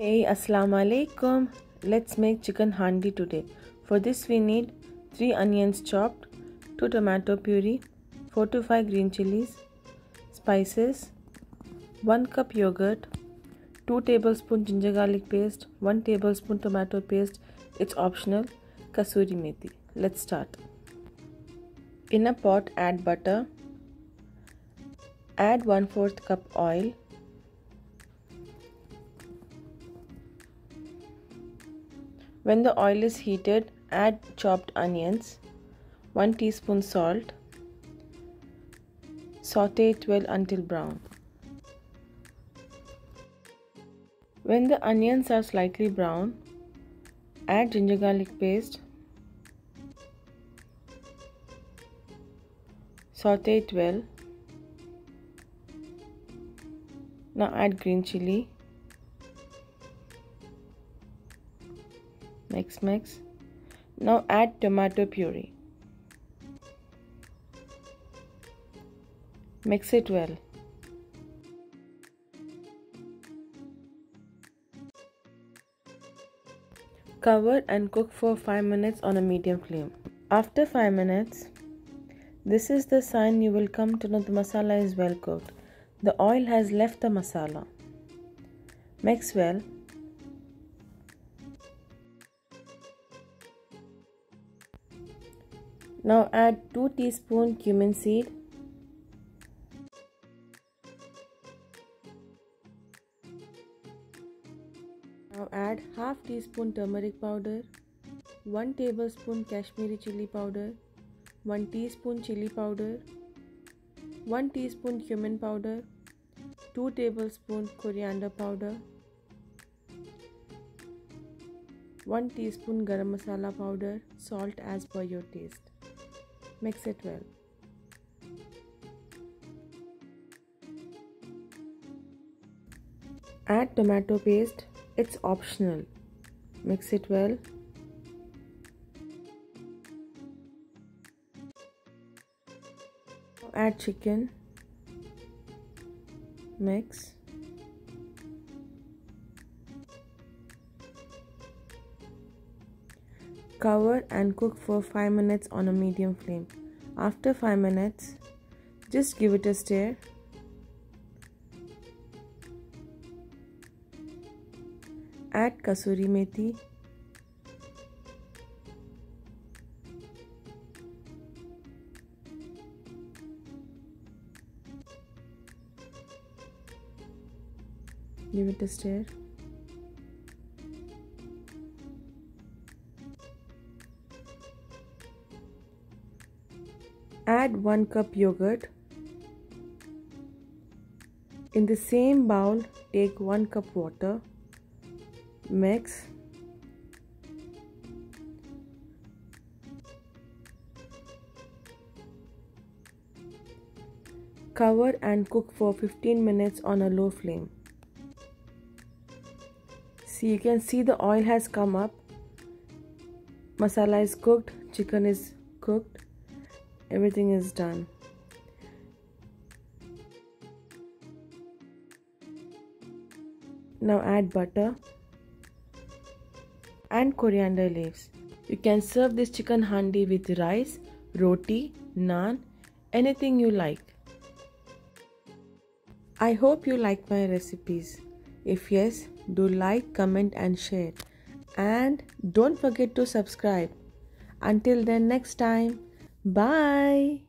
Hey, assalamu alaikum. Let's make chicken handi today. For this we need 3 onions chopped, 2 tomato puree, 4 to 5 green chilies, spices, 1 cup yogurt, 2 tablespoon ginger garlic paste, 1 tablespoon tomato paste, it's optional, Kasuri methi. Let's start. In a pot add butter, add 1/4 cup oil, when the oil is heated, add chopped onions, 1 teaspoon salt, saute it well until brown. When the onions are slightly brown, add ginger garlic paste, saute it well. Now add green chili. Mix. Now add tomato puree. Mix it well. Cover and cook for 5 minutes on a medium flame. After 5 minutes, this is the sign you will come to know the masala is well cooked. The oil has left the masala. Mix well. Now add 2 teaspoon cumin seed, now add half teaspoon turmeric powder, 1 tablespoon Kashmiri chili powder, 1 teaspoon chili powder, 1 teaspoon cumin powder, 2 tablespoon coriander powder, 1 teaspoon garam masala powder, salt as per your taste. Mix it well. Add tomato paste, it's optional. Mix it well. Add chicken. Mix. Cover and cook for 5 minutes on a medium flame. After 5 minutes, just give it a stir. Add Kasuri methi. Give it a stir. Add 1 cup yogurt. In the same bowl, take 1 cup water. Mix. Cover and cook for 15 minutes on a low flame. See, you can see the oil has come up. Masala is cooked, chicken is cooked. Everything is done. Now add butter and coriander leaves. You can serve this chicken handi with rice, roti, naan, anything you like. I hope you like my recipes. If yes, do like, comment and share. And don't forget to subscribe. Until then, next time. Bye.